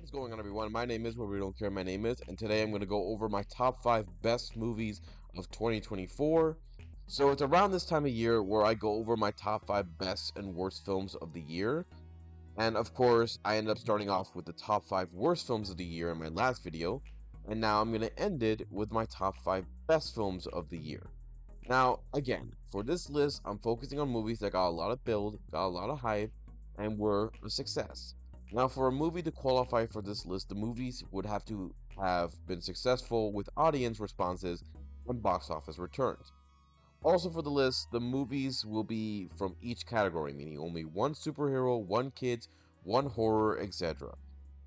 What's going on, everyone? My name is Where We Don't Care My Name Is, and today I'm going to go over my top 5 best movies of 2024. So it's around this time of year where I go over my top 5 best and worst films of the year. And of course, I end up starting off with the top 5 worst films of the year in my last video. And now I'm going to end it with my top 5 best films of the year. Now, again, for this list, I'm focusing on movies that got a lot of build, got a lot of hype, and were a success. Now, for a movie to qualify for this list, the movies would have to have been successful with audience responses and box office returns. Also, for the list, the movies will be from each category, meaning only one superhero, one kids, one horror, etc.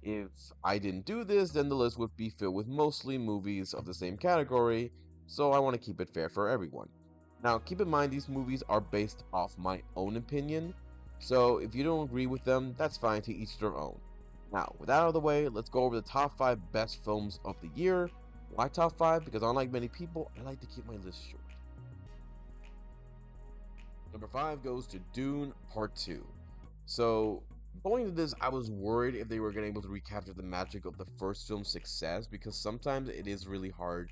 If I didn't do this, then the list would be filled with mostly movies of the same category, so I want to keep it fair for everyone. Now, keep in mind these movies are based off my own opinion, so if you don't agree with them, that's fine, to each their own. Now, with that out of the way, let's go over the top 5 best films of the year. Why top 5? Because unlike many people, I like to keep my list short. Number 5 goes to Dune Part 2. So, going into this, I was worried if they were going to be able to recapture the magic of the first film's success, because sometimes it is really hard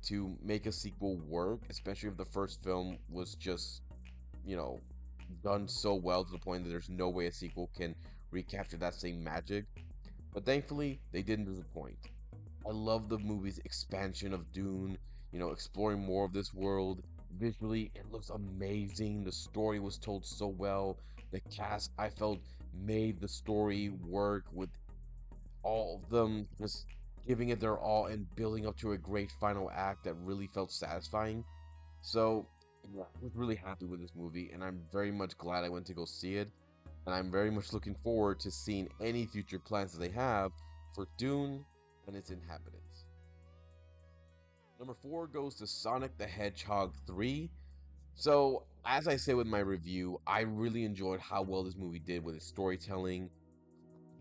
to make a sequel work, especially if the first film was just, done so well to the point that there's no way a sequel can recapture that same magic. But thankfully, they didn't disappoint. I love the movie's expansion of Dune, exploring more of this world. Visually, it looks amazing. The story was told so well. The cast, I felt, made the story work, with all of them just giving it their all and building up to a great final act that really felt satisfying. So, yeah, I was really happy with this movie, and I'm very much glad I went to go see it. And I'm very much looking forward to seeing any future plans that they have for Dune and its inhabitants. Number 4 goes to Sonic the Hedgehog 3. So, as I say with my review, I really enjoyed how well this movie did with its storytelling,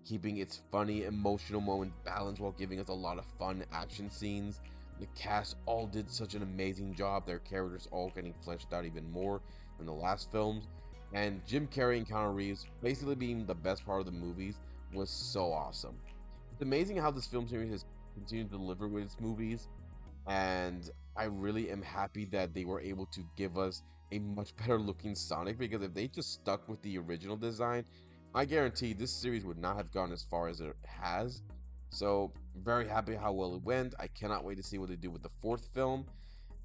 keeping its funny, emotional moment balanced while giving us a lot of fun action scenes. The cast all did such an amazing job, their characters all getting fleshed out even more than the last films. And Jim Carrey and Keanu Reeves basically being the best part of the movies was so awesome. It's amazing how this film series has continued to deliver with its movies, and I really am happy that they were able to give us a much better looking Sonic, because if they just stuck with the original design, I guarantee this series would not have gone as far as it has. So, very happy how well it went. I cannot wait to see what they do with the 4th film,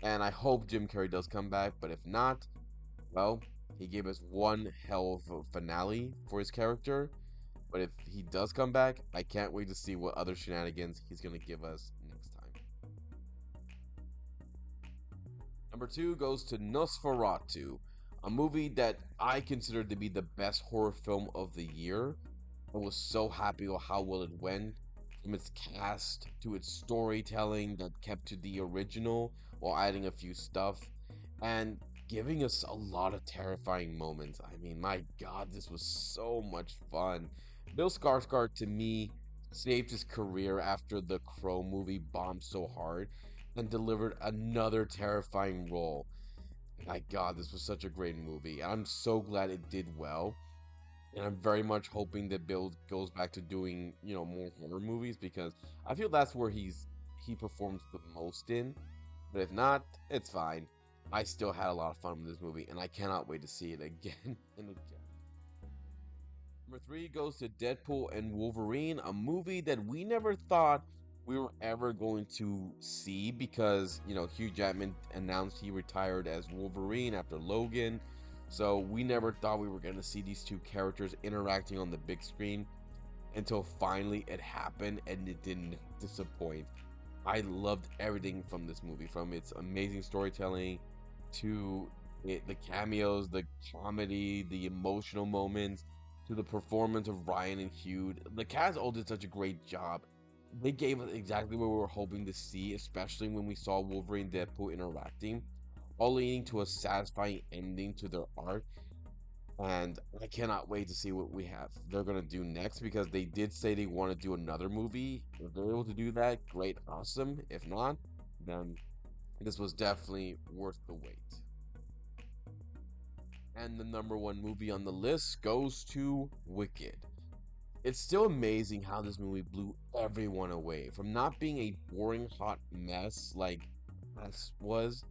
and I hope Jim Carrey does come back, but if not, well, he gave us one hell of a finale for his character. But if he does come back, I can't wait to see what other shenanigans he's going to give us next time. Number 2 goes to Nosferatu, a movie that I consider to be the best horror film of the year. I was so happy with how well it went, from its cast to its storytelling that kept to the original while adding a few stuff, and giving us a lot of terrifying moments. I mean, my god, this was so much fun. Bill Skarsgård, to me, saved his career after the Crow movie bombed so hard and delivered another terrifying role. My god, this was such a great movie. I'm so glad it did well. And I'm very much hoping that Bill goes back to doing, more horror movies, because I feel that's where he performs the most in. But if not, it's fine. I still had a lot of fun with this movie, and I cannot wait to see it again and again. Number 3 goes to Deadpool&Wolverine, a movie that we never thought we were ever going to see, because, Hugh Jackman announced he retired as Wolverine after Logan. So we never thought we were going to see these two characters interacting on the big screen, until finally it happened, and it didn't disappoint. I loved everything from this movie, from its amazing storytelling to the cameos, the comedy, the emotional moments, to the performance of Ryan and Hugh. The cast all did such a great job. They gave us exactly what we were hoping to see, especially when we saw Wolverine and Deadpool interacting, all leading to a satisfying ending to their arc. And I cannot wait to see what they're going to do next, because they did say they want to do another movie. If they're able to do that, great, awesome. If not, then this was definitely worth the wait. And the number 1 movie on the list goes to Wicked. It's still amazing how this movie blew everyone away from not being a boring hot mess like this was,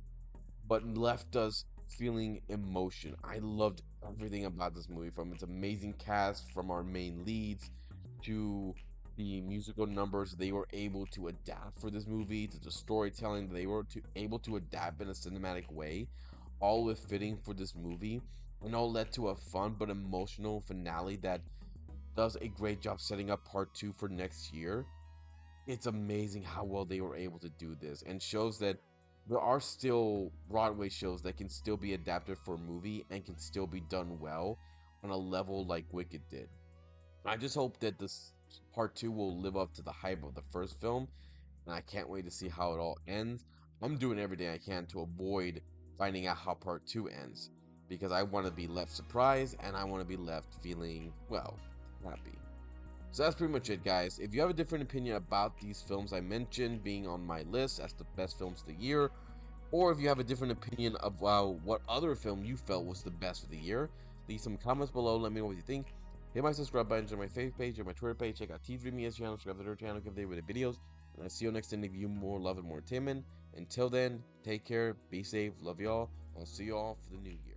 but left us feeling emotion. I loved everything about this movie, from its amazing cast, from our main leads, to the musical numbers they were able to adapt for this movie, to the storytelling they were able to adapt in a cinematic way, all with fitting for this movie, and all led to a fun but emotional finale that does a great job setting up part two for next year. It's amazing how well they were able to do this, and shows that there are still Broadway shows that can still be adapted for a movie and can still be done well on a level like Wicked did. I just hope that this part two will live up to the hype of the first film, and I can't wait to see how it all ends. I'm doing everything I can to avoid finding out how part two ends, because I want to be left surprised and I want to be left feeling, well, happy. So that's pretty much it, guys. If you have a different opinion about these films I mentioned being on my list as the best films of the year, or if you have a different opinion about what other film you felt was the best of the year, leave some comments below. Let me know what you think. Hit my subscribe button, join my Facebook page, or my Twitter page. Check out T3Mia's channel, subscribe to their channel, give them the videos. And I'll see you next time to give you more love and more entertainment. Until then, take care, be safe, love y'all. I'll see you all for the new year.